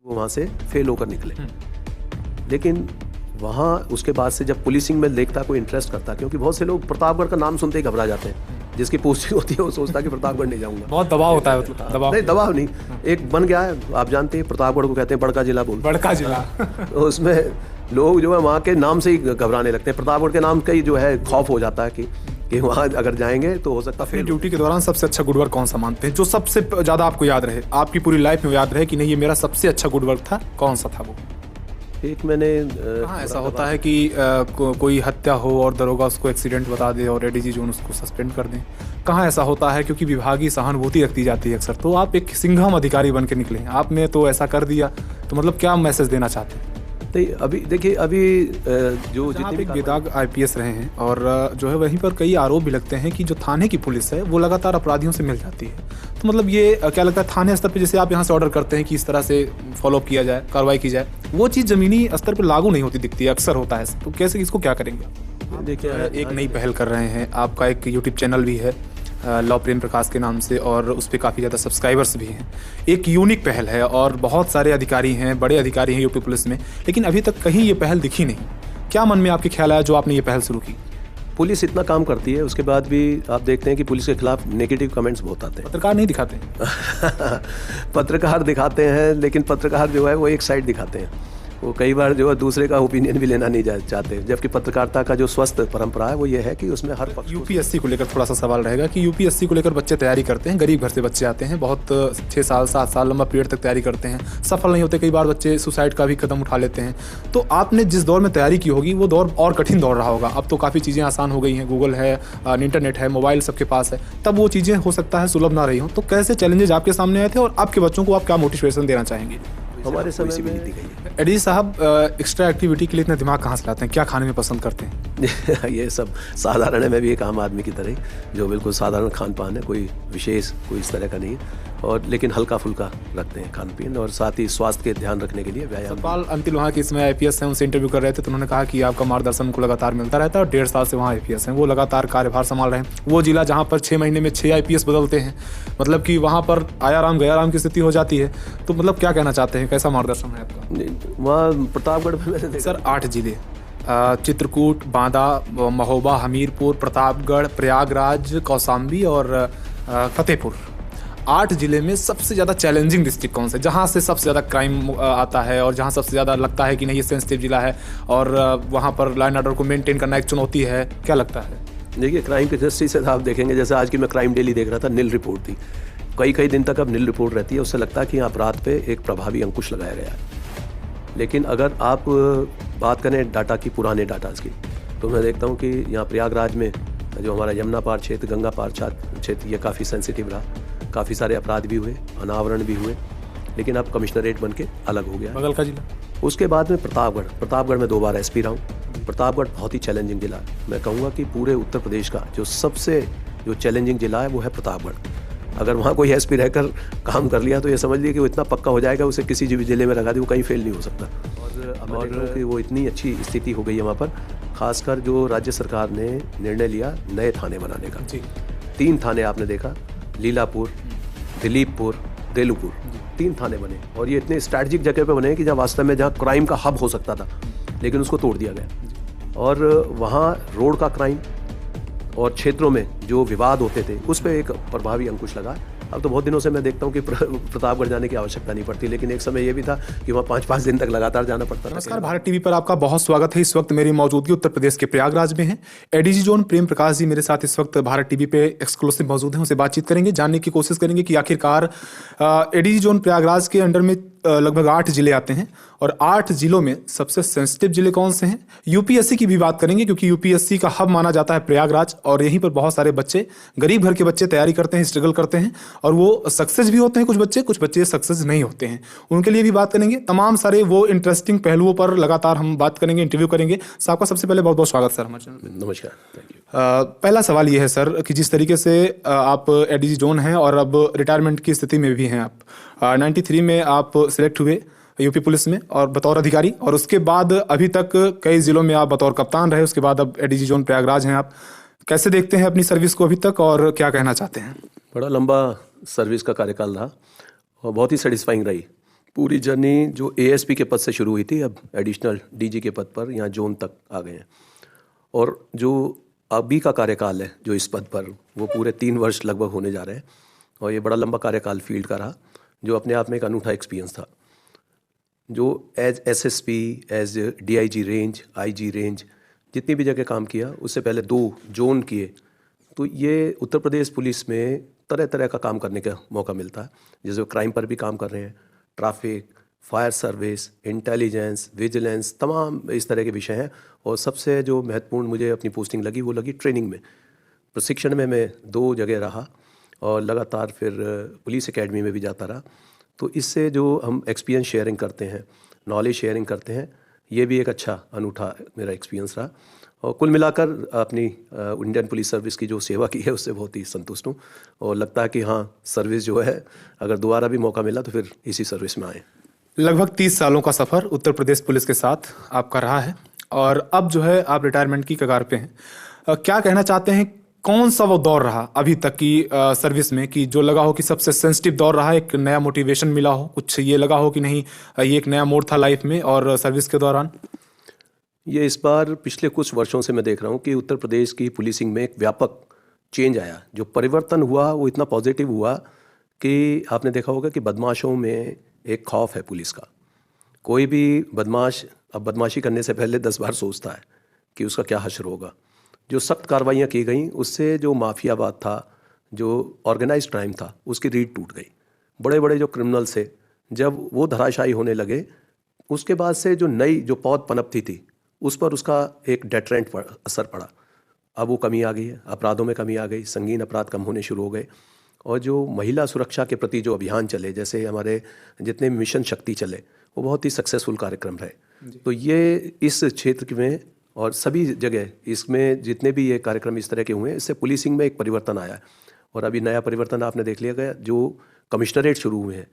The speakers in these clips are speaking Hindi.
वो वहाँ से फेल होकर निकले। लेकिन वहाँ उसके बाद से जब पुलिसिंग में देखता कोई इंटरेस्ट करता, क्योंकि बहुत से लोग प्रतापगढ़ का नाम सुनते ही घबरा जाते हैं, जिसकी पोस्टिंग होती है वो सोचता है कि प्रतापगढ़ नहीं जाऊंगा। बहुत दबाव होता है, मतलब दबाव नहीं, दबाव नहीं, एक बन गया है। आप जानते हैं प्रतापगढ़ को कहते हैं बड़का जिला, बोल बड़का जिला। तो उसमें लोग जो है वहाँ के नाम से ही घबराने लगते हैं। प्रतापगढ़ के नाम का ही जो है खौफ हो जाता है कि वहाँ अगर जाएंगे तो हो सकता है अपनी ड्यूटी के दौरान सबसे अच्छा गुड वर्क कौन सा मानते हैं, जो सबसे ज़्यादा आपको याद रहे, आपकी पूरी लाइफ में याद रहे कि नहीं ये मेरा सबसे अच्छा गुड वर्क था, कौन सा था वो? एक मैंने हाँ, ऐसा होता है कि कोई हत्या हो और दरोगा उसको एक्सीडेंट बता दे और एडीजी जोन उसको सस्पेंड कर दें। कहाँ ऐसा होता है, क्योंकि विभागीय सहानुभूति रखती जाती है अक्सर। तो आप एक सिंघम अधिकारी बन के निकले, आपने तो ऐसा कर दिया, तो मतलब क्या मैसेज देना चाहते हैं? नहीं, अभी देखिए, अभी जो जितने भी बेदाग आईपीएस रहे हैं और जो है वहीं पर कई आरोप भी लगते हैं कि जो थाने की पुलिस है वो लगातार अपराधियों से मिल जाती है। तो मतलब ये क्या लगता है, थाने स्तर पे जैसे आप यहाँ से ऑर्डर करते हैं कि इस तरह से फॉलोअप किया जाए, कार्रवाई की जाए, वो चीज़ ज़मीनी स्तर पर लागू नहीं होती दिखती है, अक्सर होता है। तो कैसे इसको क्या करेंगे? देखिए, एक नई पहल कर रहे हैं, आपका एक यूट्यूब चैनल भी है लॉ प्रेम प्रकाश के नाम से, और उस पर काफ़ी ज़्यादा सब्सक्राइबर्स भी हैं। एक यूनिक पहल है और बहुत सारे अधिकारी हैं, बड़े अधिकारी हैं यूपी पुलिस में, लेकिन अभी तक कहीं ये पहल दिखी नहीं। क्या मन में आपके ख्याल आया जो आपने ये पहल शुरू की? पुलिस इतना काम करती है, उसके बाद भी आप देखते हैं कि पुलिस के खिलाफ नेगेटिव कमेंट्स बहुत आते हैं। पत्रकार नहीं दिखाते पत्रकार दिखाते हैं, लेकिन पत्रकार जो है वो एक साइड दिखाते हैं। वो कई बार जो है दूसरे का ओपिनियन भी लेना नहीं चाहते, जबकि पत्रकारिता का जो स्वस्थ परंपरा है वो ये है कि उसमें हर पक्ष। यूपीएससी को लेकर थोड़ा सा सवाल रहेगा कि यूपीएससी को लेकर बच्चे तैयारी करते हैं, गरीब घर से बच्चे आते हैं, बहुत 6 साल 7 साल लंबा पीरियड तक तैयारी करते हैं, सफल नहीं होते, कई बार बच्चे सुसाइड का भी कदम उठा लेते हैं। तो आपने जिस दौर में तैयारी की होगी वो दौर और कठिन दौर रहा होगा। अब तो काफ़ी चीज़ें आसान हो गई हैं, गूगल है, इंटरनेट है, मोबाइल सबके पास है, तब वो चीज़ें हो सकता है सुलभ ना रही हों। तो कैसे चैलेंजेस आपके सामने आए थे और आपके बच्चों को आप क्या मोटिवेशन देना चाहेंगे? हमारे समय में दी गई है। एडी साहब, एक्स्ट्रा एक्टिविटी के लिए इतना दिमाग कहाँ से लाते हैं, क्या खाने में पसंद करते हैं? ये सब साधारण है, मैं भी एक आम आदमी की तरह, जो बिल्कुल साधारण खान पान है, कोई विशेष कोई इस तरह का नहीं है, और लेकिन हल्का फुल्का रखते हैं खान पीन, और साथ ही स्वास्थ्य के ध्यान रखने के लिए व्यायाम। सतपाल अंतिल वहाँ के इसमें आईपीएस हैं, उनसे इंटरव्यू कर रहे थे, तो उन्होंने कहा कि आपका मार्गदर्शन उनको लगातार मिलता रहता है और 1.5 साल से वहाँ आईपीएस हैं, वो लगातार कार्यभार संभाल रहे हैं। वो जिला जहाँ पर 6 महीने में 6 आईपीएस बदलते हैं, मतलब कि वहाँ पर आया राम गया राम की स्थिति हो जाती है। तो मतलब क्या कहना चाहते हैं, कैसा मार्गदर्शन है आपका? वहाँ प्रतापगढ़ में मैंने सर 8 जिले, चित्रकूट, बांदा, महोबा, हमीरपुर, प्रतापगढ़, प्रयागराज, कौशाम्बी और फतेहपुर, 8 जिले में सबसे ज़्यादा चैलेंजिंग डिस्ट्रिक्ट कौन सा है, जहाँ से सबसे ज़्यादा क्राइम आता है और जहाँ सबसे ज़्यादा लगता है कि नहीं ये सेंसिटिव जिला है और वहाँ पर लॉ एंड ऑर्डर को मेंटेन करना एक चुनौती है, क्या लगता है? देखिए, क्राइम की दृष्टि से आप देखेंगे, जैसे आज की मैं क्राइम डेली देख रहा था, नील रिपोर्ट थी, कई दिन तक अब नील रिपोर्ट रहती है, उससे लगता है कि अपराध पे एक प्रभावी अंकुश लगाया गया है। लेकिन अगर आप बात करें डाटा की, पुराने डाटाज की, तो मैं देखता हूँ कि यहाँ प्रयागराज में जो हमारा यमुना पार क्षेत्र, गंगा पार क्षेत्र, ये काफ़ी सेंसिटिव रहा, काफ़ी सारे अपराध भी हुए, अनावरण भी हुए, लेकिन अब कमिश्नरेट बन के अलग हो गया। बगल का जिला। उसके बाद में प्रतापगढ़ में 2 बार एसपी रहा हूँ। प्रतापगढ़ बहुत ही चैलेंजिंग जिला है। मैं कहूँगा कि पूरे उत्तर प्रदेश का जो सबसे चैलेंजिंग जिला है वो है प्रतापगढ़। अगर वहाँ कोई एसपी रहकर काम कर लिया तो ये समझ लिया कि वो इतना पक्का हो जाएगा, उसे किसी भी जिले में लगा दे वो कहीं फेल नहीं हो सकता। और कि वो इतनी अच्छी स्थिति हो गई है वहाँ पर, खासकर जो राज्य सरकार ने निर्णय लिया नए थाने बनाने का। 3 थाने आपने देखा, लीलापुर, दिलीपपुर, देलूपुर, 3 थाने बने, और ये इतने स्ट्रैटेजिक जगह पे बने कि जहाँ वास्तव में जहाँ क्राइम का हब हो सकता था, लेकिन उसको तोड़ दिया गया। और वहाँ रोड का क्राइम और क्षेत्रों में जो विवाद होते थे उस पर एक प्रभावी अंकुश लगा। अब तो बहुत दिनों से मैं देखता हूँ कि प्रतापगढ़ जाने की आवश्यकता नहीं पड़ती, लेकिन एक समय ये भी था कि वहाँ 5-5 दिन तक लगातार जाना पड़ता था। नमस्कार, भारत टीवी पर आपका बहुत स्वागत है। इस वक्त मेरी मौजूदगी उत्तर प्रदेश के प्रयागराज में है। एडीजी जोन प्रेम प्रकाश जी मेरे साथ इस वक्त भारत टीवी पे एक्सक्लूसिव मौजूद हैं, उनसे बातचीत करेंगे, जानने की कोशिश करेंगे कि आखिरकार एडीजी जोन प्रयागराज के अंडर में लगभग 8 जिले आते हैं और 8 जिलों में सबसे सेंसिटिव जिले कौन से हैं। यूपीएससी की भी बात करेंगे क्योंकि यूपीएससी का हब माना जाता है प्रयागराज, और यहीं पर बहुत सारे बच्चे, गरीब घर के बच्चे तैयारी करते हैं, स्ट्रगल करते हैं, और वो सक्सेस भी होते हैं। कुछ बच्चे सक्सेस नहीं होते हैं, उनके लिए भी बात करेंगे। तमाम सारे वो इंटरेस्टिंग पहलुओं पर लगातार हम बात करेंगे, इंटरव्यू करेंगे। साहब का सबसे पहले बहुत बहुत स्वागत सर हमारे चैनल में। नमस्कार, थैंक यू। पहला सवाल ये है सर कि जिस तरीके से आप एडीजी जोन हैं और अब रिटायरमेंट की स्थिति में भी हैं आप, 93 में आप सिलेक्ट हुए यूपी पुलिस में और बतौर अधिकारी, और उसके बाद अभी तक कई जिलों में आप बतौर कप्तान रहे, उसके बाद अब एडीजी जोन प्रयागराज हैं आप। कैसे देखते हैं अपनी सर्विस को अभी तक और क्या कहना चाहते हैं? बड़ा लंबा सर्विस का कार्यकाल रहा और बहुत ही सेटिस्फाइंग रही। पूरी जर्नी जो एएसपी के पद से शुरू हुई थी, अब एडिशनल डीजी के पद पर यहाँ जोन तक आ गए हैं। और जो अभी का कार्यकाल है जो इस पद पर, वो पूरे 3 वर्ष लगभग होने जा रहे हैं। और ये बड़ा लंबा कार्यकाल फील्ड का रहा, जो अपने आप में एक अनूठा एक्सपीरियंस था। जो as SSP, as DIG range, IG range, जितनी भी जगह काम किया, उससे पहले 2 जोन किए। तो ये उत्तर प्रदेश पुलिस में तरह तरह का काम करने का मौका मिलता है। जैसे क्राइम पर भी काम कर रहे हैं, traffic, fire service, intelligence, vigilance, तमाम इस तरह के विषय हैं। और सबसे जो महत्वपूर्ण मुझे अपनी पोस्टिंग लगी, वो लगी ट्रेनिंग में। प्रशिक्षण में मैं 2 जगह रहा और लगातार फिर पुलिस एकेडमी में भी जाता रहा। तो इससे जो हम एक्सपीरियंस शेयरिंग करते हैं, नॉलेज शेयरिंग करते हैं, ये भी एक अच्छा अनूठा मेरा एक्सपीरियंस रहा। और कुल मिलाकर अपनी इंडियन पुलिस सर्विस की जो सेवा की है, उससे बहुत ही संतुष्ट हूँ। और लगता है कि हाँ, सर्विस जो है, अगर दोबारा भी मौका मिला तो फिर इसी सर्विस में आए। लगभग 30 सालों का सफ़र उत्तर प्रदेश पुलिस के साथ आपका रहा है और अब जो है आप रिटायरमेंट की कगार पे हैं। क्या कहना चाहते हैं, कौन सा वो दौर रहा अभी तक की सर्विस में कि जो लगा हो कि सबसे सेंसिटिव दौर रहा, एक नया मोटिवेशन मिला हो, कुछ ये लगा हो कि नहीं ये एक नया मोड़ था लाइफ में और सर्विस के दौरान? ये इस बार पिछले कुछ वर्षों से मैं देख रहा हूँ कि उत्तर प्रदेश की पुलिसिंग में एक व्यापक चेंज आया। जो परिवर्तन हुआ वो इतना पॉजिटिव हुआ कि आपने देखा होगा कि बदमाशों में एक खौफ है पुलिस का। कोई भी बदमाश अब बदमाशी करने से पहले 10 बार सोचता है कि उसका क्या हश्र होगा। जो सख्त कार्रवाइयाँ की गई, उससे जो माफियावाद था, जो ऑर्गेनाइज्ड क्राइम था, उसकी रीढ़ टूट गई। बड़े बड़े जो क्रिमिनल्स थे, जब वो धराशायी होने लगे, उसके बाद से जो नई जो पौध पनपती थी, उस पर उसका एक डेटरेंट असर पड़ा। अब वो कमी आ गई है, अपराधों में कमी आ गई, संगीन अपराध कम होने शुरू हो गए। और जो महिला सुरक्षा के प्रति जो अभियान चले, जैसे हमारे जितने मिशन शक्ति चले, वो बहुत ही सक्सेसफुल कार्यक्रम रहे। तो ये इस क्षेत्र में और सभी जगह इसमें जितने भी ये कार्यक्रम इस तरह के हुए हैं, इससे पुलिसिंग में एक परिवर्तन आया है। और अभी नया परिवर्तन आपने देख लिया गया, जो कमिश्नरेट शुरू हुए हैं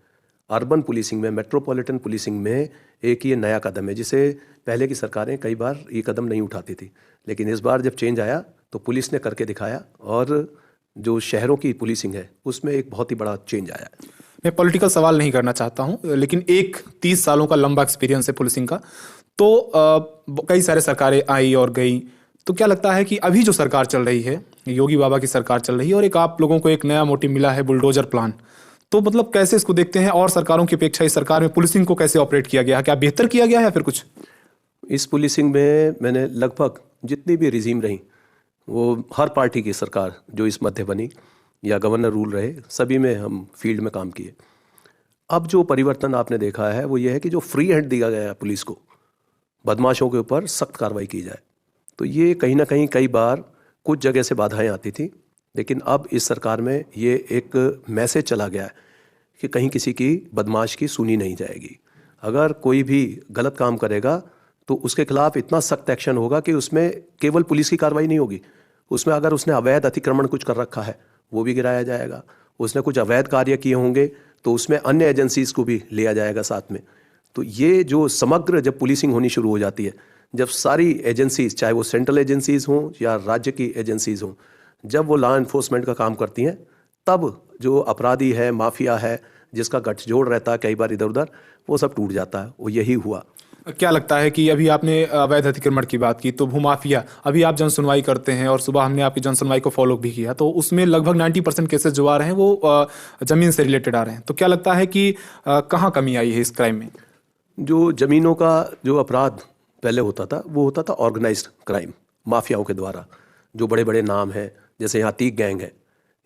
अर्बन पुलिसिंग में, मेट्रोपॉलिटन पुलिसिंग में, एक ये नया कदम है जिसे पहले की सरकारें कई बार ये कदम नहीं उठाती थी। लेकिन इस बार जब चेंज आया तो पुलिस ने करके दिखाया और जो शहरों की पुलिसिंग है उसमें एक बहुत ही बड़ा चेंज आया है। मैं पॉलिटिकल सवाल नहीं करना चाहता हूं, लेकिन एक 30 सालों का लंबा एक्सपीरियंस है पुलिसिंग का, तो कई सारे सरकारें आई और गई। तो क्या लगता है कि अभी जो सरकार चल रही है, योगी बाबा की सरकार चल रही है, और एक आप लोगों को एक नया मोटिव मिला है बुलडोजर प्लान, तो मतलब कैसे इसको देखते हैं? और सरकारों की अपेक्षा इस सरकार में पुलिसिंग को कैसे ऑपरेट किया गया है? क्या बेहतर किया गया है या फिर कुछ? इस पुलिसिंग में मैंने लगभग जितनी भी रिजीम रही, वो हर पार्टी की सरकार जो इस मध्य बनी या गवर्नर रूल रहे, सभी में हम फील्ड में काम किए। अब जो परिवर्तन आपने देखा है वो ये है कि जो फ्री हैंड दिया गया है पुलिस को, बदमाशों के ऊपर सख्त कार्रवाई की जाए। तो ये कहीं ना कहीं कई बार कुछ जगह से बाधाएं आती थी, लेकिन अब इस सरकार में ये एक मैसेज चला गया है कि कहीं किसी की बदमाश की सुनी नहीं जाएगी। अगर कोई भी गलत काम करेगा तो उसके खिलाफ इतना सख्त एक्शन होगा कि उसमें केवल पुलिस की कार्रवाई नहीं होगी, उसमें अगर उसने अवैध अतिक्रमण कुछ कर रखा है वो भी गिराया जाएगा, उसने कुछ अवैध कार्य किए होंगे तो उसमें अन्य एजेंसीज को भी लिया जाएगा साथ में। तो ये जो समग्र जब पुलिसिंग होनी शुरू हो जाती है, जब सारी एजेंसीज, चाहे वो सेंट्रल एजेंसीज हों या राज्य की एजेंसीज हों, जब वो लॉ एनफोर्समेंट का काम करती हैं, तब जो अपराधी है, माफिया है, जिसका गठजोड़ रहता है कई बार इधर उधर, वो सब टूट जाता है। वो यही हुआ। क्या लगता है कि अभी आपने अवैध अतिक्रमण की बात की, तो भूमाफिया, अभी आप जन सुनवाई करते हैं और सुबह हमने आपकी जन सुनवाई को फॉलो भी किया, तो उसमें लगभग 90% केसेस जो आ रहे हैं वो जमीन से रिलेटेड आ रहे हैं। तो क्या लगता है कि कहाँ कमी आई है इस क्राइम में? जो जमीनों का जो अपराध पहले होता था, वो होता था ऑर्गेनाइज्ड क्राइम, माफियाओं के द्वारा। जो बड़े बड़े नाम हैं, जैसे यहाँ तीक गैंग है,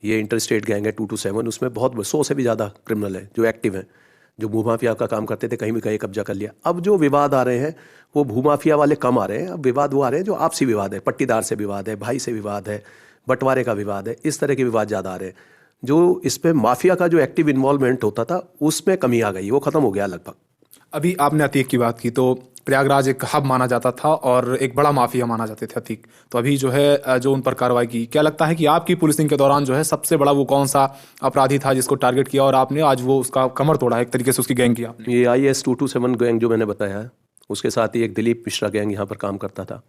ये इंटरस्टेट गैंग है 227, उसमें बहुत 100 से भी ज़्यादा क्रिमिनल है जो एक्टिव हैं, जो भूमाफिया का काम करते थे, कहीं भी कहीं कब्जा कर लिया। अब जो विवाद आ रहे हैं वो भूमाफिया वाले कम आ रहे हैं। अब विवाद वो आ रहे हैं जो आपसी विवाद है, पट्टीदार से विवाद है, भाई से विवाद है, बंटवारे का विवाद है, इस तरह के विवाद ज़्यादा आ रहे हैं। जो इस पर माफिया का जो एक्टिव इन्वॉल्वमेंट होता था उसमें कमी आ गई, वो ख़त्म हो गया लगभग। अभी आपने अतीक की बात की, तो प्रयागराज एक हब माना जाता था और एक बड़ा माफिया माना जाते थे अतीक। तो अभी जो है जो उन पर कार्रवाई की, क्या लगता है कि आपकी पुलिसिंग के दौरान जो है सबसे बड़ा वो कौन सा अपराधी था जिसको टारगेट किया और आपने आज वो उसका कमर तोड़ा, एक तरीके से उसकी गैंग की आपने? ये IS 227 गैंग जो मैंने बताया है, उसके साथ ही एक दिलीप मिश्रा गैंग यहाँ पर काम करता था,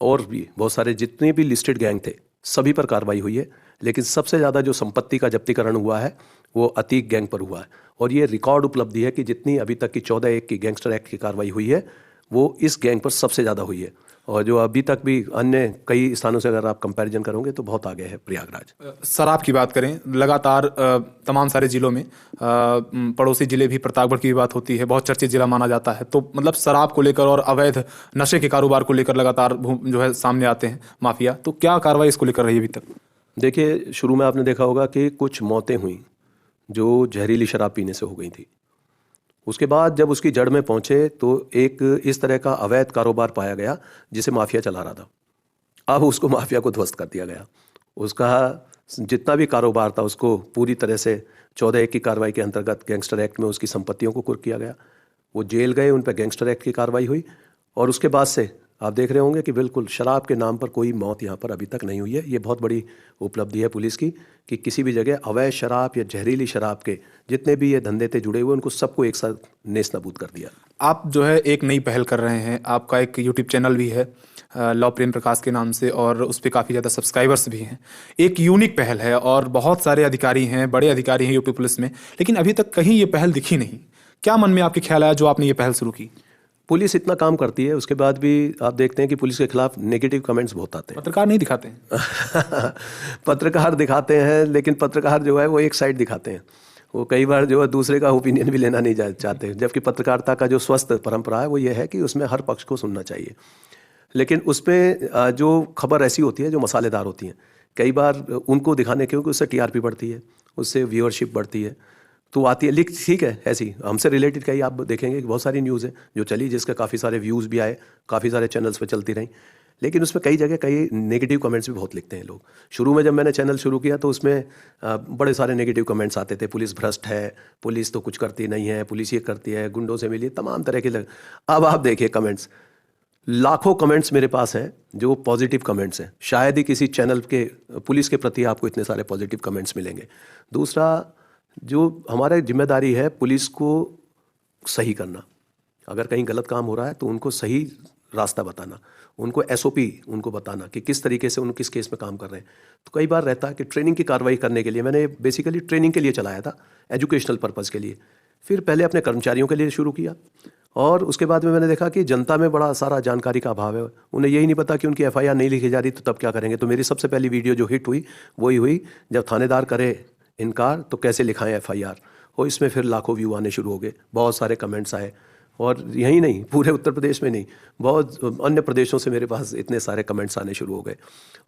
और भी बहुत सारे जितने भी लिस्टेड गैंग थे सभी पर कार्रवाई हुई है। लेकिन सबसे ज़्यादा जो संपत्ति का जब्तीकरण हुआ है वो अतीक गैंग पर हुआ है, और ये रिकॉर्ड उपलब्धि है कि जितनी अभी तक की 14(1) की गैंगस्टर एक्ट की कार्रवाई हुई है वो इस गैंग पर सबसे ज़्यादा हुई है, और जो अभी तक भी अन्य कई स्थानों से अगर आप कंपैरिजन करोगे तो बहुत आगे है प्रयागराज। शराब की बात करें, लगातार तमाम सारे जिलों में पड़ोसी जिले भी प्रतापगढ़ की भी बात होती है, बहुत चर्चित जिला माना जाता है, तो मतलब शराब को लेकर और अवैध नशे के कारोबार को लेकर लगातार जो है सामने आते हैं माफिया, तो क्या कार्रवाई इसको लेकर रही है अभी तक? देखिए, शुरू में आपने देखा होगा कि कुछ मौतें हुई जो जहरीली शराब पीने से हो गई थी। उसके बाद जब उसकी जड़ में पहुंचे तो एक इस तरह का अवैध कारोबार पाया गया जिसे माफिया चला रहा था। अब उसको माफिया को ध्वस्त कर दिया गया, उसका जितना भी कारोबार था उसको पूरी तरह से 14(1) की कार्रवाई के अंतर्गत गैंगस्टर एक्ट में उसकी संपत्तियों को कुर्क किया गया। वो जेल गए, उन पर गैंगस्टर एक्ट की कार्रवाई हुई, और उसके बाद से आप देख रहे होंगे कि बिल्कुल शराब के नाम पर कोई मौत यहाँ पर अभी तक नहीं हुई है। ये बहुत बड़ी उपलब्धि है पुलिस की कि किसी भी जगह अवैध शराब या जहरीली शराब के जितने भी ये धंधे थे जुड़े हुए, उनको सबको एक साथ नेस्त नाबूद कर दिया। आप जो है एक नई पहल कर रहे हैं, आपका एक यूट्यूब चैनल भी है लॉ प्रेम प्रकाश के नाम से, और उस पर काफ़ी ज़्यादा सब्सक्राइबर्स भी हैं। एक यूनिक पहल है और बहुत सारे अधिकारी हैं, बड़े अधिकारी हैं यूपी पुलिस में, लेकिन अभी तक कहीं ये पहल दिखी नहीं। क्या मन में आपके ख्याल आया जो आपने ये पहल शुरू की? पुलिस इतना काम करती है, उसके बाद भी आप देखते हैं कि पुलिस के खिलाफ नेगेटिव कमेंट्स बहुत आते हैं। पत्रकार नहीं दिखाते हैं। पत्रकार दिखाते हैं, लेकिन पत्रकार जो है वो एक साइड दिखाते हैं, वो कई बार जो है दूसरे का ओपिनियन भी लेना नहीं चाहते, जबकि पत्रकारिता का जो स्वस्थ परंपरा है वो ये है कि उसमें हर पक्ष को सुनना चाहिए। लेकिन उसमें जो खबर ऐसी होती है जो मसालेदार होती हैं, कई बार उनको दिखाने क्योंकि उससे टीआरपी बढ़ती है, उससे व्यूअरशिप बढ़ती है, तो आती है। लिख ठीक है, ऐसी हमसे रिलेटेड कई आप देखेंगे कि बहुत सारी न्यूज़ है जो चली, जिसके काफ़ी सारे व्यूज़ भी आए, काफ़ी सारे चैनल्स पे चलती रहीं, लेकिन उसमें कई जगह कई नेगेटिव कमेंट्स भी बहुत लिखते हैं लोग। शुरू में जब मैंने चैनल शुरू किया तो उसमें बड़े सारे नेगेटिव कमेंट्स आते थे, पुलिस भ्रष्ट है, पुलिस तो कुछ करती नहीं है, पुलिस ये करती है, गुंडों से मिली, तमाम तरह के अब आप देखिए कमेंट्स, लाखों कमेंट्स मेरे पास हैं जो पॉजिटिव कमेंट्स हैं। शायद ही किसी चैनल के पुलिस के प्रति आपको इतने सारे पॉजिटिव कमेंट्स मिलेंगे। दूसरा, जो हमारी जिम्मेदारी है पुलिस को सही करना, अगर कहीं गलत काम हो रहा है तो उनको सही रास्ता बताना, उनको एसओपी उनको बताना कि किस तरीके से उन किस केस में काम कर रहे हैं। तो कई बार रहता है कि ट्रेनिंग की कार्रवाई करने के लिए, मैंने बेसिकली ट्रेनिंग के लिए चलाया था, एजुकेशनल पर्पज़ के लिए, फिर पहले अपने कर्मचारियों के लिए शुरू किया, और उसके बाद में मैंने देखा कि जनता में बड़ा सारा जानकारी का अभाव है, उन्हें यही नहीं पता कि उनकी एफआईआर नहीं लिखी जा रही तो तब क्या करेंगे। तो मेरी सबसे पहली वीडियो जो हिट हुई वही हुई, जब थानेदार करे इनकार तो कैसे लिखाएं एफआईआर, और इसमें फिर लाखों व्यू आने शुरू हो गए, बहुत सारे कमेंट्स आए, और यही नहीं पूरे उत्तर प्रदेश में नहीं, बहुत अन्य प्रदेशों से मेरे पास इतने सारे कमेंट्स आने शुरू हो गए,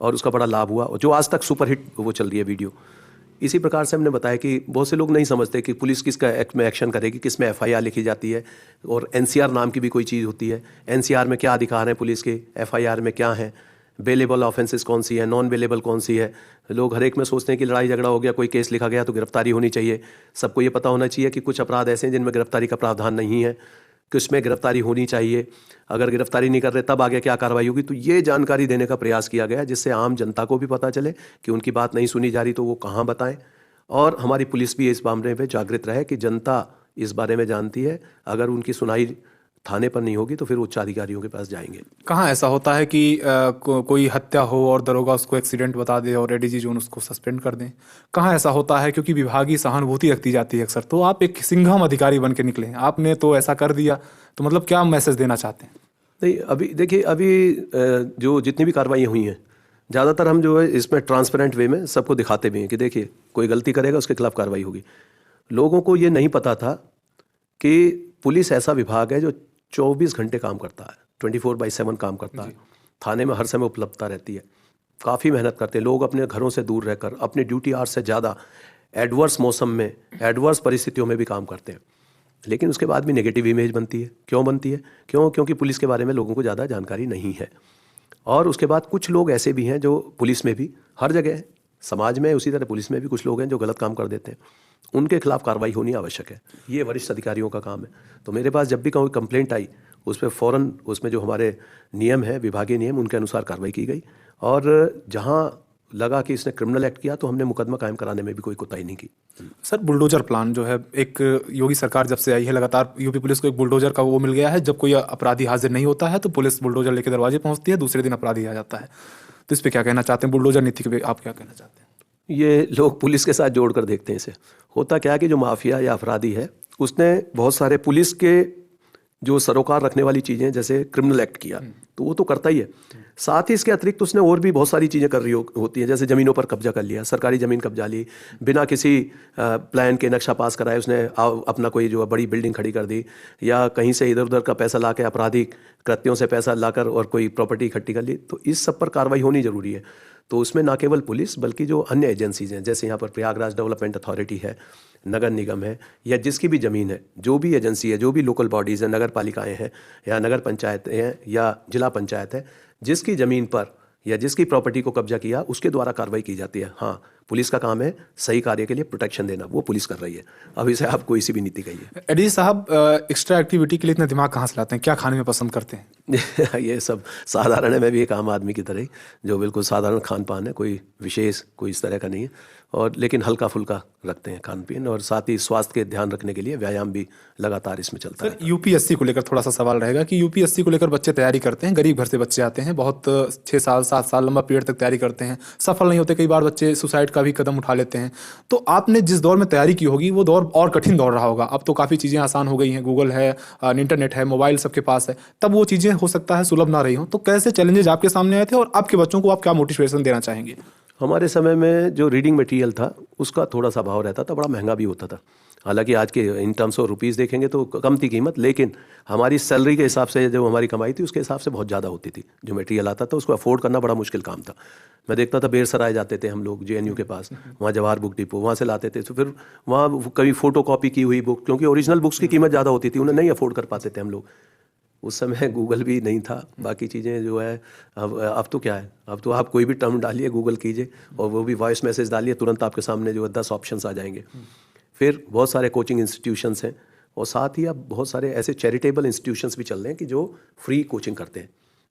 और उसका बड़ा लाभ हुआ, जो आज तक सुपर हिट वो चल रही है वीडियो। इसी प्रकार से हमने बताया कि बहुत से लोग नहीं समझते कि पुलिस किसका एक्ट में एक्शन करेगी, किस में एफआईआर लिखी जाती है, और एनसीआर नाम की भी कोई चीज़ होती है। एनसीआर में क्या अधिकार हैं पुलिस के, एफआईआर में क्या है, बेलेबल ऑफेंसेस कौन सी है, नॉन बेलेबल कौन सी है। लोग हर एक में सोचते हैं कि लड़ाई झगड़ा हो गया, कोई केस लिखा गया तो गिरफ्तारी होनी चाहिए। सबको ये पता होना चाहिए कि कुछ अपराध ऐसे हैं जिनमें गिरफ्तारी का प्रावधान नहीं है, कि उसमें गिरफ्तारी होनी चाहिए, अगर गिरफ्तारी नहीं कर रहे तब आगे क्या कार्रवाई होगी। तो ये जानकारी देने का प्रयास किया गया जिससे आम जनता को भी पता चले कि उनकी बात नहीं सुनी जा रही तो वो कहाँ बताएं, और हमारी पुलिस भी इस मामले में जागृत रहे कि जनता इस बारे में जानती है, अगर उनकी सुनाई थाने पर नहीं होगी तो फिर उच्च अधिकारियों के पास जाएंगे। कहाँ ऐसा होता है कि कोई हत्या हो और दरोगा उसको एक्सीडेंट बता दे और एडीजी जोन उसको सस्पेंड कर दें? कहाँ ऐसा होता है? क्योंकि विभागीय सहानुभूति रखती जाती है अक्सर, तो आप एक सिंघम अधिकारी बन के निकले, आपने तो ऐसा कर दिया, तो मतलब क्या मैसेज देना चाहते हैं? नहीं, अभी देखिए, अभी जो जितनी भी कार्रवाई हुई हैं ज़्यादातर हम जो है इसमें ट्रांसपेरेंट वे में सबको दिखाते भी हैं कि देखिए कोई गलती करेगा उसके खिलाफ कार्रवाई होगी। लोगों को ये नहीं पता था कि पुलिस ऐसा विभाग है जो 24 घंटे काम करता है, 24/7 काम करता है, थाने में हर समय उपलब्धता रहती है, काफ़ी मेहनत करते हैं लोग, अपने घरों से दूर रहकर अपने ड्यूटी आवर्स से ज़्यादा एडवर्स मौसम में, एडवर्स परिस्थितियों में भी काम करते हैं। लेकिन उसके बाद भी नेगेटिव इमेज बनती है। क्यों बनती है? क्योंकि पुलिस के बारे में लोगों को ज़्यादा जानकारी नहीं है। और उसके बाद कुछ लोग ऐसे भी हैं जो पुलिस में भी, हर जगह है, समाज में उसी तरह पुलिस में भी कुछ लोग हैं जो गलत काम कर देते हैं, उनके खिलाफ कार्रवाई होनी आवश्यक है। ये वरिष्ठ अधिकारियों का काम है। तो मेरे पास जब भी कोई कंप्लेंट आई उस पर फ़ौरन उसमें जो हमारे नियम है, विभागीय नियम, उनके अनुसार कार्रवाई की गई, और जहाँ लगा कि इसने क्रिमिनल एक्ट किया तो हमने मुकदमा कायम कराने में भी कोई कोताही नहीं की। सर, बुलडोजर प्लान जो है, एक योगी सरकार जब से आई है लगातार यूपी पुलिस को एक बुलडोजर का वो मिल गया है, जब कोई अपराधी हाजिर नहीं होता है तो पुलिस बुलडोजर लेके दरवाजे पहुंचती है, दूसरे दिन अपराधी आ जाता है। तो इस पर क्या कहना चाहते हैं? बुलडोजर नीति पे आप क्या कहना चाहते हैं? ये लोग पुलिस के साथ जोड़कर देखते हैं इसे। होता क्या है कि जो माफिया या अपराधी है उसने बहुत सारे पुलिस के जो सरोकार रखने वाली चीज़ें जैसे क्रिमिनल एक्ट किया तो वो तो करता ही है, साथ ही इसके अतिरिक्त उसने और भी बहुत सारी चीज़ें कर रही होती हैं। जैसे ज़मीनों पर कब्जा कर लिया, सरकारी ज़मीन कब्जा ली, बिना किसी प्लान के नक्शा पास कराए उसने अपना कोई जो बड़ी बिल्डिंग खड़ी कर दी, या कहीं से इधर उधर का पैसा ला के आपराधिक कृत्यों से पैसा लाकर और कोई प्रॉपर्टी इकट्ठी कर ली। तो इस सब पर कार्रवाई होनी ज़रूरी है। तो उसमें ना केवल पुलिस बल्कि जो अन्य एजेंसीज हैं, जैसे यहाँ पर प्रयागराज डेवलपमेंट अथॉरिटी है, नगर निगम है, या जिसकी भी ज़मीन है, जो भी एजेंसी है, जो भी लोकल बॉडीज़ हैं, नगर पालिकाएँ हैं या नगर पंचायतें हैं या जिला पंचायत है, जिसकी ज़मीन पर या जिसकी प्रॉपर्टी को कब्जा किया उसके द्वारा कार्रवाई की जाती है। हाँ, पुलिस का काम है सही कार्य के लिए प्रोटेक्शन देना, वो पुलिस कर रही है। अब इसे आप कोई सी भी नीति कहिए। एडीजी साहब, एक्स्ट्रा एक्टिविटी के लिए इतना दिमाग कहाँ से लाते हैं? क्या खाने में पसंद करते हैं? ये सब साधारण है, मैं भी एक आम आदमी की तरह ही, जो बिल्कुल साधारण खान पान है, कोई विशेष कोई इस तरह का नहीं है, और लेकिन हल्का फुल्का रखते हैं खान पीन, और साथ ही स्वास्थ्य के ध्यान रखने के लिए व्यायाम भी लगातार इसमें चलता है। यूपीएससी को लेकर थोड़ा सा सवाल रहेगा कि यूपीएससी को लेकर बच्चे तैयारी करते हैं, गरीब घर से बच्चे आते हैं, बहुत 6 साल 7 साल लंबा पीरियड तक तैयारी करते हैं, सफल नहीं होते, कई बार बच्चे सुसाइड का भी कदम उठा लेते हैं। तो आपने जिस दौर में तैयारी की होगी वो दौर और कठिन दौर रहा होगा। अब तो काफ़ी चीज़ें आसान हो गई हैं, गूगल है, इंटरनेट है, मोबाइल सबके पास है, तब वो चीज़ें हो सकता है सुलभ ना रही हो। तो कैसे चैलेंजेस आपके सामने आए थे और आपके बच्चों को आप क्या मोटिवेशन देना चाहेंगे? हमारे समय में जो रीडिंग मटेरियल था उसका थोड़ा सा भाव रहता था, बड़ा महंगा भी होता था। हालांकि आज के इन टर्म्स ऑफ रुपीज़ देखेंगे तो कम थी कीमत, लेकिन हमारी सैलरी के हिसाब से जो हमारी कमाई थी उसके हिसाब से बहुत ज़्यादा होती थी। जो मटेरियल आता था उसको अफोर्ड करना बड़ा मुश्किल काम था। मैं देखता था बेरसराय जाते थे हम लोग, JNU के पास, वहाँ जवाहर बुक डिपो, वहाँ से लाते थे। तो फिर वहाँ कभी फ़ोटो कॉपी की हुई बुक, क्योंकि ओरिजिनल बुक्स की कीमत ज़्यादा होती थी, उन्हें नहीं अफोर्ड कर पाते थे हम लोग। उस समय गूगल भी नहीं था, बाकी चीज़ें जो है अब तो क्या है, अब तो आप कोई भी टर्म डालिए, गूगल कीजिए, और वो भी वॉइस मैसेज डालिए, तुरंत आपके सामने जो है 10 ऑप्शंस आ जाएंगे। फिर बहुत सारे कोचिंग इंस्टीट्यूशंस हैं, और साथ ही अब बहुत सारे ऐसे चैरिटेबल इंस्टीट्यूशंस भी चल रहे हैं कि जो फ्री कोचिंग करते हैं।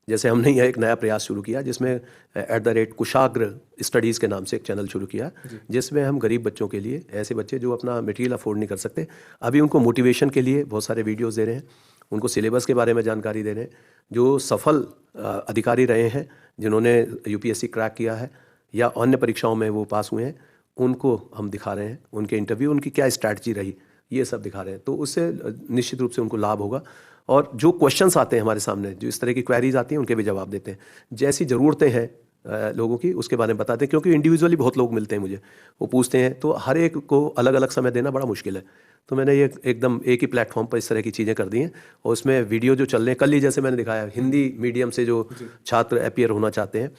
जैसे हमने यह एक नया प्रयास शुरू किया जिसमें @कुशाग्र स्टडीज़ के नाम से एक चैनल शुरू किया, जिसमें हम गरीब बच्चों के लिए, ऐसे बच्चे जो अपना मटेरियल अफोर्ड नहीं कर सकते, अभी उनको मोटिवेशन के लिए बहुत सारे वीडियोज़ दे रहे हैं, उनको सिलेबस के बारे में जानकारी दे रहे हैं। जो सफल अधिकारी रहे हैं, जिन्होंने UPSC क्रैक किया है या अन्य परीक्षाओं में वो पास हुए हैं, उनको हम दिखा रहे हैं, उनके इंटरव्यू, उनकी क्या स्ट्रैटेजी रही, ये सब दिखा रहे हैं। तो उससे निश्चित रूप से उनको लाभ होगा। और जो क्वेश्चंस आते हैं हमारे सामने, जो इस तरह की क्वेरीज आती हैं, उनके भी जवाब देते हैं। जैसी ज़रूरतें हैं लोगों की, उसके बारे में बताते हैं, क्योंकि इंडिविजुअली बहुत लोग मिलते हैं मुझे, वो पूछते हैं, तो हर एक को अलग अलग समय देना बड़ा मुश्किल है। तो मैंने ये एकदम एक ही प्लेटफॉर्म पर इस तरह की चीज़ें कर दी हैं, और उसमें वीडियो जो चल रहे हैं, कल ही जैसे मैंने दिखाया, हिंदी मीडियम से जो छात्र अपीयर होना चाहते हैं,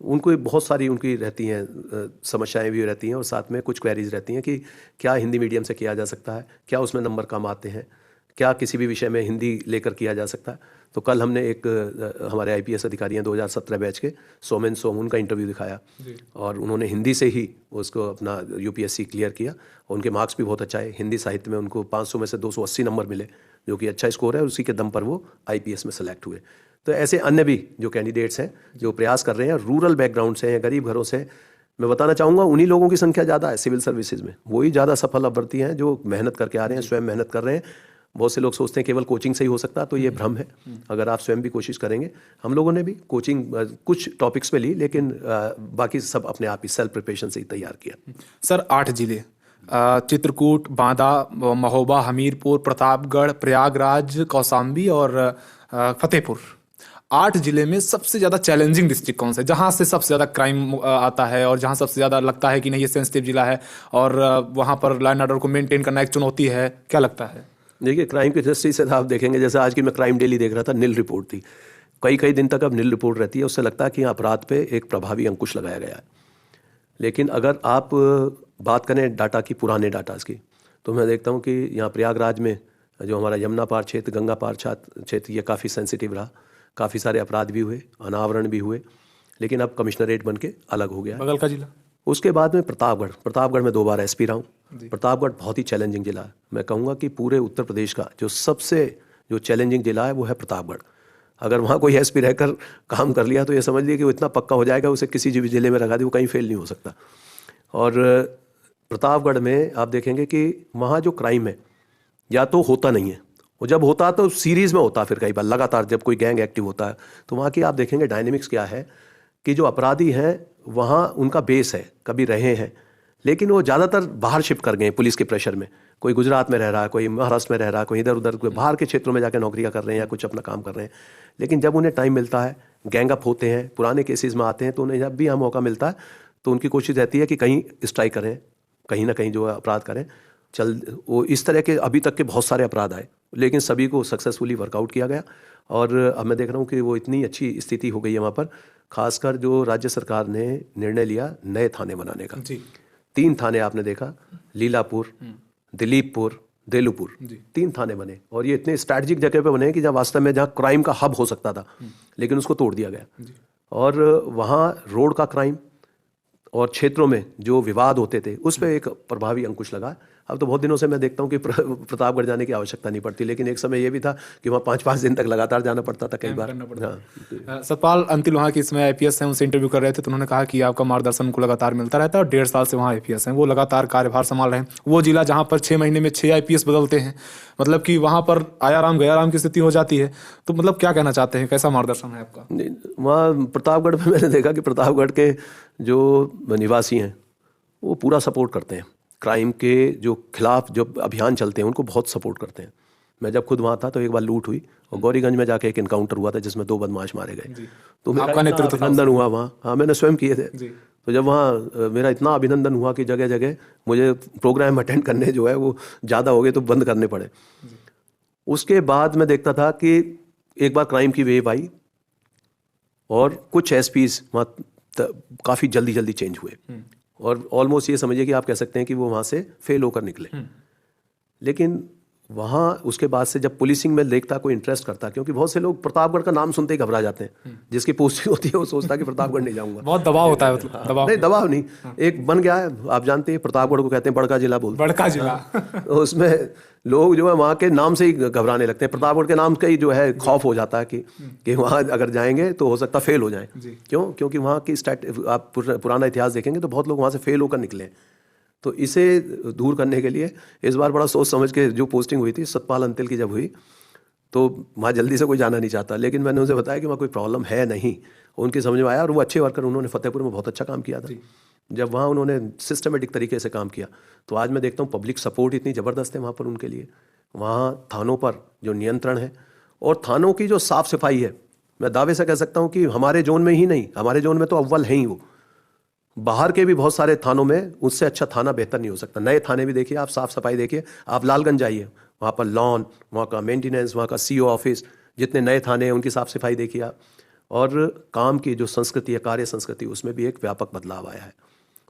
उनको बहुत सारी उनकी रहती हैं समस्याएं भी रहती हैं, और साथ में कुछ क्वेरीज रहती हैं कि क्या हिंदी मीडियम से किया जा सकता है, क्या उसमें नंबर कम आते हैं, क्या किसी भी विषय में हिंदी लेकर किया जा सकता है। तो कल हमने एक हमारे IPS अधिकारी हैं 2017 बैच के, सोमेन सोमून का इंटरव्यू दिखाया, और उन्होंने हिंदी से ही उसको अपना UPSC क्लियर किया, और उनके मार्क्स भी बहुत अच्छा है। हिंदी साहित्य में उनको 500 में से 280 नंबर मिले, जो कि अच्छा स्कोर है, उसी के दम पर वो IPS में सेलेक्ट हुए। तो ऐसे अन्य भी जो कैंडिडेट्स हैं जो प्रयास कर रहे हैं, रूरल बैकग्राउंड से हैं, गरीब घरों से, मैं बताना चाहूँगा उन्हीं लोगों की संख्या ज़्यादा है सिविल सर्विसेज में, वही ज़्यादा सफल अभ्यर्थी हैं जो मेहनत करके आ रहे हैं, स्वयं मेहनत कर रहे हैं। बहुत से लोग सोचते हैं केवल कोचिंग से ही हो सकता है, तो ये भ्रम है। अगर आप स्वयं भी कोशिश करेंगे, हम लोगों ने भी कोचिंग कुछ टॉपिक्स पे ली, लेकिन बाकी सब अपने आप ही सेल्फ प्रिपरेशन से ही तैयार किया। सर, 8 जिले, चित्रकूट, बांदा, महोबा, हमीरपुर, प्रतापगढ़, प्रयागराज, कौशाम्बी और फतेहपुर, 8 जिले में सबसे ज़्यादा चैलेंजिंग डिस्ट्रिक्ट कौन सा है, जहाँ से सबसे ज़्यादा क्राइम आता है और जहाँ सबसे ज़्यादा लगता है कि नहीं ये सेंसिटिव जिला है और वहाँ पर लॉ एंड ऑर्डर को मेंटेन करना एक चुनौती है, क्या लगता है? देखिए, क्राइम की दृष्टि से आप देखेंगे, जैसे आज की मैं क्राइम डेली देख रहा था, नील रिपोर्ट थी, कई दिन तक अब नील रिपोर्ट रहती है, उससे लगता है कि अपराध पे एक प्रभावी अंकुश लगाया गया है। लेकिन अगर आप बात करें डाटा की, पुराने डाटास की, तो मैं देखता हूँ कि यहाँ प्रयागराज में जो हमारा यमुना पार क्षेत्र, गंगा पार क्षेत्र, ये काफ़ी सेंसिटिव रहा, काफ़ी सारे अपराध भी हुए, अनावरण भी हुए, लेकिन अब कमिश्नरेट बन के अलग हो गया। बगल का जिला, उसके बाद में प्रतापगढ़ में 2 बार SP रहा हूँ। प्रतापगढ़ बहुत ही चैलेंजिंग जिला है। मैं कहूँगा कि पूरे उत्तर प्रदेश का जो सबसे जो चैलेंजिंग जिला है वो है प्रतापगढ़। अगर वहाँ कोई SP रहकर काम कर लिया तो ये समझ लिए कि वो इतना पक्का हो जाएगा, उसे किसी भी जिले में रखा दे वो कहीं फेल नहीं हो सकता। और प्रतापगढ़ में आप देखेंगे कि वहाँ जो क्राइम है या तो होता नहीं है, और जब होता तो सीरीज़ में होता, फिर कई बार लगातार जब कोई गैंग एक्टिव होता है, तो वहाँ की आप देखेंगे डायनेमिक्स क्या है कि जो अपराधी हैं वहाँ उनका बेस है, कभी रहे हैं, लेकिन वो ज़्यादातर बाहर शिफ्ट कर गए पुलिस के प्रेशर में। कोई गुजरात में रह रहा है, कोई महाराष्ट्र में रह रहा है, कोई इधर उधर, कोई बाहर के क्षेत्रों में जाकर नौकरियां कर रहे हैं या कुछ अपना काम कर रहे हैं। लेकिन जब उन्हें टाइम मिलता है, गैंग अप होते हैं, पुराने केसेस में आते हैं, तो उन्हें जब भी यहाँ मौका मिलता है तो उनकी कोशिश रहती है कि कहीं स्ट्राइक करें, कहीं ना कहीं जो है अपराध करें। वो इस तरह के अभी तक के बहुत सारे अपराध आए, लेकिन सभी को सक्सेसफुली वर्कआउट किया गया। और अब मैं देख रहा हूँ कि वो इतनी अच्छी स्थिति हो गई है वहाँ पर, खासकर जो राज्य सरकार ने निर्णय लिया नए थाने बनाने का। 3 थाने आपने देखा, लीलापुर, दिलीपपुर, देलूपुर, 3 थाने बने, और ये इतने स्ट्रैटेजिक जगह पे बने कि जहाँ वास्तव में जहाँ क्राइम का हब हो सकता था, लेकिन उसको तोड़ दिया गया। और वहाँ रोड का क्राइम और क्षेत्रों में जो विवाद होते थे उस पर एक प्रभावी अंकुश लगा। अब तो बहुत दिनों से मैं देखता हूँ कि प्रतापगढ़ जाने की आवश्यकता नहीं पड़ती, लेकिन एक समय ये भी था कि वहाँ 5-5 दिन तक लगातार जाना पड़ता था कई बार। हाँ। सतपाल अंतिल वहाँ के इसमें आईपीएस हैं, उनसे इंटरव्यू कर रहे थे तो उन्होंने कहा कि आपका मार्गदर्शन उनको लगातार मिलता रहता है और 1.5 साल से वहाँ आईपीएस हैं, वो लगातार कार्यभार संभाल रहे हैं। वो जिला जहाँ पर 6 महीने में 6 आईपीएस बदलते हैं, मतलब कि वहाँ पर आया राम गया राम की स्थिति हो जाती है। तो मतलब क्या कहना चाहते हैं, कैसा मार्गदर्शन है आपका? वहाँ प्रतापगढ़ में मैंने देखा कि प्रतापगढ़ के जो निवासी हैं वो पूरा सपोर्ट करते हैं, क्राइम के जो खिलाफ जो अभियान चलते हैं उनको बहुत सपोर्ट करते हैं। मैं जब खुद वहाँ था तो एक बार लूट हुई और गौरीगंज में जाके एक इनकाउंटर हुआ था जिसमें 2 बदमाश मारे गए, तो मेरा अभिनंदन हुआ वहाँ। हाँ, मैंने स्वयं किए थे। तो जब वहाँ मेरा इतना अभिनंदन हुआ कि जगह जगह मुझे प्रोग्राम अटेंड करने जो है वो ज़्यादा हो गए तो बंद करने पड़े। उसके बाद मैं देखता था कि एक बार क्राइम की वेव आई और कुछ एसपीज वहाँ काफ़ी जल्दी चेंज हुए, और ऑलमोस्ट ये समझिए कि आप कह सकते हैं कि वो वहाँ से फेल होकर निकले। लेकिन वहाँ उसके बाद से जब पुलिसिंग में देखता कोई इंटरेस्ट करता, क्योंकि बहुत से लोग प्रतापगढ़ का नाम सुनते ही घबरा जाते हैं, जिसकी पोस्टिंग होती है वो सोचता है कि प्रतापगढ़ नहीं जाऊंगा। बहुत दबाव होता है, मतलब दबाव नहीं, दबाव नहीं, एक बन गया है। आप जानते हैं प्रतापगढ़ को कहते हैं बड़का जिला, बोलते हैं बड़का जिला। तो उसमें लोग जो है वहाँ के नाम से ही घबराने लगते हैं, प्रतापगढ़ के नाम का ही जो है खौफ हो जाता है कि वहाँ अगर जाएंगे तो हो सकता फेल हो जाएं। क्यों? क्योंकि वहाँ की आप पुराना इतिहास देखेंगे तो बहुत लोग वहाँ से फेल होकर निकले। तो इसे दूर करने के लिए इस बार बड़ा सोच समझ के जो पोस्टिंग हुई थी सतपाल अंतिल की जब हुई, तो वहाँ जल्दी से कोई जाना नहीं चाहता, लेकिन मैंने उनसे बताया कि वहाँ कोई प्रॉब्लम है नहीं। उनकी समझ में आया और वो अच्छे वर्कर, उन्होंने फतेहपुर में बहुत अच्छा काम किया था। जब वहाँ उन्होंने सिस्टमेटिक तरीके से काम किया तो आज मैं देखता हूँ पब्लिक सपोर्ट इतनी ज़बरदस्त है वहाँ पर उनके लिए। वहाँ थानों पर जो नियंत्रण है और थानों की जो साफ़ सफाई है, मैं दावे से कह सकता हूँ कि हमारे जोन में ही नहीं, हमारे जोन में तो अव्वल है ही वो। बाहर के भी बहुत सारे थानों में उससे अच्छा थाना बेहतर नहीं हो सकता। नए थाने भी देखिए आप, साफ़ सफाई देखिए आप, लालगंज जाइए, वहाँ पर लॉन, वहाँ का मेंटेनेंस, वहाँ का सीओ ऑफिस, जितने नए थाने हैं उनकी साफ़ सफाई देखिए आप। और काम की जो संस्कृति है, कार्य संस्कृति, उसमें भी एक व्यापक बदलाव आया है।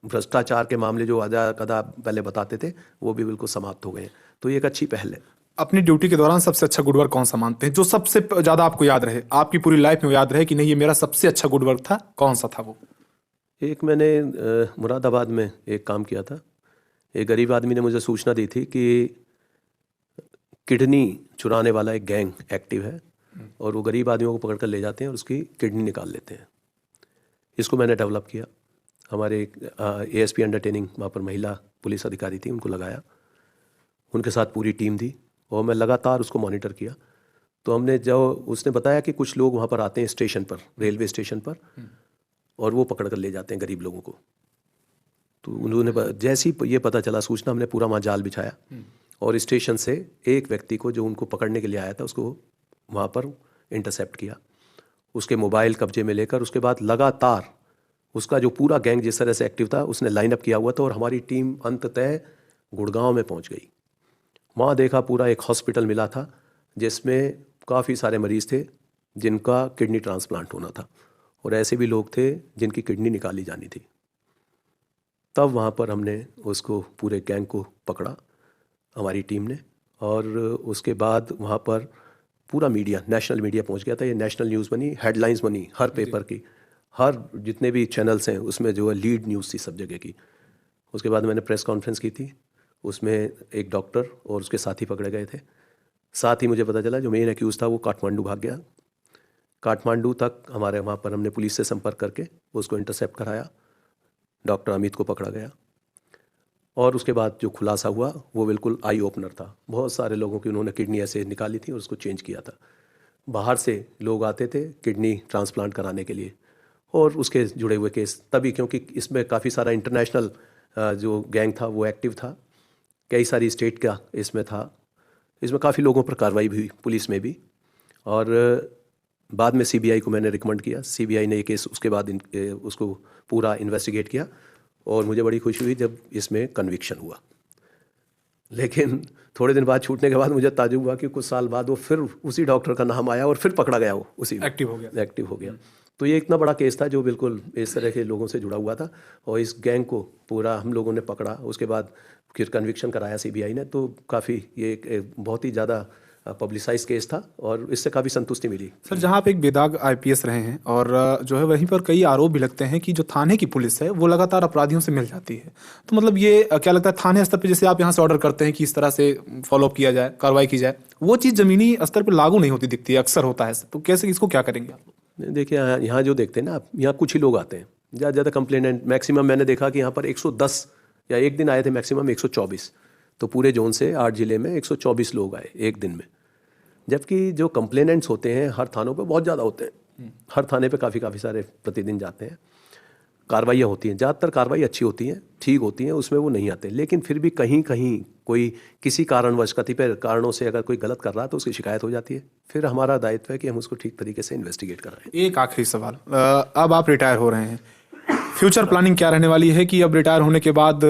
भ्रष्टाचार के मामले जो आधा कदा पहले बताते थे वो भी बिल्कुल समाप्त हो गए हैं, तो ये एक अच्छी पहल है। अपनी ड्यूटी के दौरान सबसे अच्छा गुड वर्क कौन सा मानते हैं, जो सबसे ज़्यादा आपको याद रहे, आपकी पूरी लाइफ में याद रहे कि नहीं ये मेरा सबसे अच्छा गुड वर्क था, कौन सा था वो? एक मैंने मुरादाबाद में एक काम किया था। एक गरीब आदमी ने मुझे सूचना दी थी कि किडनी चुराने वाला एक गैंग एक्टिव है और वो गरीब आदमियों को पकड़ कर ले जाते हैं और उसकी किडनी निकाल लेते हैं। इसको मैंने डेवलप किया। हमारे एएसपी अंडरटेनिंग वहाँ पर महिला पुलिस अधिकारी थी, उनको लगाया, उनके साथ पूरी टीम थी और मैं लगातार उसको मॉनिटर किया। तो हमने जो उसने बताया कि कुछ लोग वहाँ पर आते हैं स्टेशन पर, रेलवे स्टेशन पर, और वो पकड़ कर ले जाते हैं गरीब लोगों को। तो उन्होंने जैसे ही ये पता चला सूचना, हमने पूरा वहाँ जाल बिछाया और स्टेशन से एक व्यक्ति को जो उनको पकड़ने के लिए आया था उसको वहाँ पर इंटरसेप्ट किया, उसके मोबाइल कब्जे में लेकर उसके बाद लगातार उसका जो पूरा गैंग जिस तरह से एक्टिव था उसने लाइन अप किया हुआ था और हमारी टीम अंततः गुड़गांव में पहुँच गई। वहाँ देखा पूरा एक हॉस्पिटल मिला था जिसमें काफ़ी सारे मरीज़ थे जिनका किडनी ट्रांसप्लांट होना था और ऐसे भी लोग थे जिनकी किडनी निकाली जानी थी। तब वहाँ पर हमने उसको पूरे गैंग को पकड़ा हमारी टीम ने, और उसके बाद वहाँ पर पूरा मीडिया, नेशनल मीडिया पहुँच गया था। ये नेशनल न्यूज़ बनी, हेडलाइंस बनी हर पेपर की, हर जितने भी चैनल्स हैं उसमें जो है लीड न्यूज़ थी सब जगह की। उसके बाद मैंने प्रेस कॉन्फ्रेंस की थी, उसमें एक डॉक्टर और उसके साथी पकड़े गए थे। साथ ही मुझे पता चला जो मेन एक्यूज़ था वो काठमांडू भाग गया। काठमांडू तक हमारे वहाँ पर हमने पुलिस से संपर्क करके उसको इंटरसेप्ट कराया, डॉक्टर अमित को पकड़ा गया और उसके बाद जो खुलासा हुआ वो बिल्कुल आई ओपनर था। बहुत सारे लोगों की उन्होंने किडनी ऐसे निकाली थी और उसको चेंज किया था। बाहर से लोग आते थे किडनी ट्रांसप्लांट कराने के लिए और उसके जुड़े हुए केस तभी, क्योंकि इसमें काफ़ी सारा इंटरनेशनल जो गैंग था वो एक्टिव था, कई सारी स्टेट का इसमें था, इसमें काफ़ी लोगों पर कार्रवाई भी हुई, पुलिस में भी। और बाद में सीबीआई को मैंने रिकमेंड किया, सीबीआई ने ये केस उसके बाद उसको पूरा इन्वेस्टिगेट किया और मुझे बड़ी खुशी हुई जब इसमें कन्विक्शन हुआ। लेकिन थोड़े दिन बाद छूटने के बाद मुझे ताज्जुब हुआ कि कुछ साल बाद वो फिर उसी डॉक्टर का नाम आया और फिर पकड़ा गया, वो उसी एक्टिव हो गया। तो ये इतना बड़ा केस था जो बिल्कुल इस तरह के लोगों से जुड़ा हुआ था और इस गैंग को पूरा हम लोगों ने पकड़ा। उसके बाद फिर कन्विक्शन कराया सीबीआई ने, तो काफ़ी ये एक बहुत ही ज़्यादा पब्लिसाइज केस था और इससे काफ़ी संतुष्टि मिली। सर, जहां आप एक बेदाग आईपीएस रहे हैं और जो है वहीं पर कई आरोप भी लगते हैं कि जो थाने की पुलिस है वो लगातार अपराधियों से मिल जाती है, तो मतलब ये क्या लगता है थाने स्तर पे जैसे आप यहाँ से ऑर्डर करते हैं कि इस तरह से फॉलोअप किया जाए, कार्रवाई की जाए, वो चीज़ जमीनी स्तर पर लागू नहीं होती दिखती है, अक्सर होता है, तो कैसे इसको क्या करेंगे आप? देखिए यहाँ जो देखते हैं ना आप, यहाँ कुछ ही लोग आते हैं, ज़्यादा कंप्लेनेंट मैक्सिमम मैंने देखा कि यहाँ पर 110 या एक दिन आए थे मैक्सिमम 124, तो पूरे जोन से 8 जिले में 124 लोग आए एक दिन में। जबकि जो कंप्लेनेंट्स होते हैं हर थानों पे बहुत ज़्यादा होते हैं, हर थाने पे काफ़ी सारे प्रतिदिन जाते हैं, कार्रवाइयाँ होती हैं, ज़्यादातर कार्रवाई अच्छी होती हैं, ठीक होती हैं, उसमें वो नहीं आते। लेकिन फिर भी कहीं कहीं कोई किसी कारणवश कतिपय कारणों से अगर कोई गलत कर रहा है तो उसकी शिकायत हो जाती है, फिर हमारा दायित्व है कि हम उसको ठीक तरीके से इन्वेस्टिगेट कराएं। एक आखिरी सवाल, अब आप रिटायर हो रहे हैं, फ्यूचर प्लानिंग क्या रहने वाली है कि अब रिटायर होने के बाद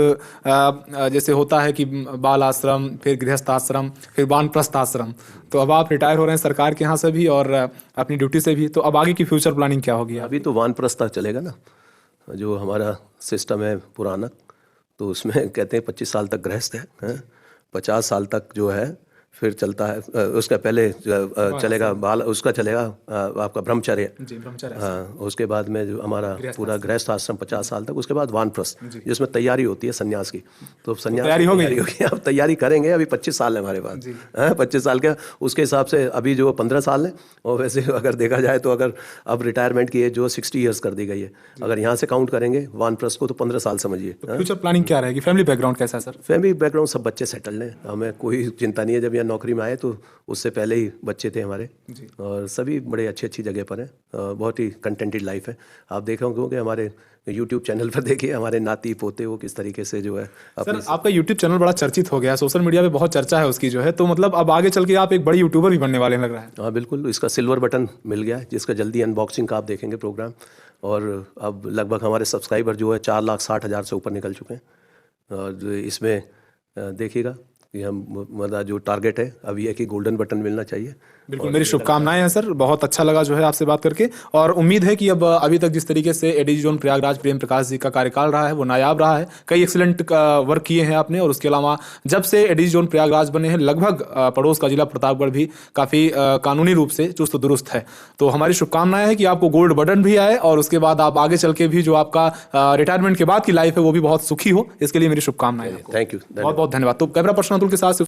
जैसे होता है कि बाल आश्रम, फिर गृहस्थ आश्रम, फिर वानप्रस्थ आश्रम, तो अब आप रिटायर हो रहे हैं सरकार के यहाँ से भी और अपनी ड्यूटी से भी, तो अब आगे की फ्यूचर प्लानिंग क्या होगी? अभी तो वानप्रस्थ चलेगा ना, जो हमारा सिस्टम है पुराना, तो उसमें कहते हैं 25 साल तक गृहस्थ है, 50 साल तक जो है फिर चलता है, उसका पहले चलेगा बाल, उसका चलेगा आपका ब्रह्मचर्य, हाँ, उसके बाद में जो हमारा पूरा गृहस्थ आश्रम 50 साल तक, उसके बाद वानप्रस्थ जिसमें तैयारी होती है सन्यास की, तो सन्यास तैयारी हो गई, अब तैयारी करेंगे। अभी 25 साल है हमारे पास, 25 साल का, उसके हिसाब से अभी जो 15 साल है, और वैसे अगर देखा जाए तो अगर अब रिटायरमेंट की एज जो 60 ईयर्स कर दी गई है, अगर यहाँ से काउंट करेंगे वानप्रस्थ को तो 15 साल समझिए। फ्यूचर प्लानिंग क्या रहेगी? फैमिली बैकग्राउंड कैसा है सर? फैमिली बैकग्राउंड सब बच्चे सेटल्ड हैं, हमें कोई चिंता नहीं है। जब यहाँ नौकरी में आए तो उससे पहले ही बच्चे थे हमारे, और सभी बड़े अच्छी जगह पर हैं, बहुत ही कंटेंटेड लाइफ है। आप देख रहे होंगे हमारे यूट्यूब चैनल पर, देखिए हमारे नाती पोते वो किस तरीके से जो है सर, आपका यूट्यूब चैनल बड़ा चर्चित हो गया, सोशल मीडिया पे बहुत चर्चा है उसकी जो है, तो मतलब अब आगे चल के आप एक बड़ी यूट्यूबर भी बनने वाले लग रहा है। हाँ बिल्कुल, इसका सिल्वर बटन मिल गया है, जिसका जल्दी अनबॉक्सिंग का आप देखेंगे प्रोग्राम, और अब लगभग हमारे सब्सक्राइबर जो है 4,60,000 से ऊपर निकल चुके हैं। और इसमें देखिएगा कि हम मतलब जो टारगेट है अभी है कि गोल्डन बटन मिलना चाहिए। बिल्कुल, मेरी शुभकामनाएं हैं सर, बहुत अच्छा लगा जो है आपसे बात करके, और उम्मीद है कि अब अभी तक जिस तरीके से एडीजी जोन प्रयागराज प्रेम प्रकाश जी का कार्यकाल रहा है वो नायाब रहा है, कई एक्सीलेंट वर्क किए हैं आपने, और उसके अलावा जब से एडीजी जोन प्रयागराज बने हैं लगभग पड़ोस का जिला प्रतापगढ़ भी काफ़ी कानूनी रूप से चुस्त दुरुस्त है। तो हमारी शुभकामनाएं हैं कि आपको गोल्ड बटन भी आए और उसके बाद आप आगे चल के भी जो आपका रिटायरमेंट के बाद की लाइफ है वो भी बहुत सुखी हो, इसके लिए मेरी शुभकामनाएं। थैंक यू, बहुत बहुत धन्यवाद। तो कैमरा पर्सन अतुल के साथ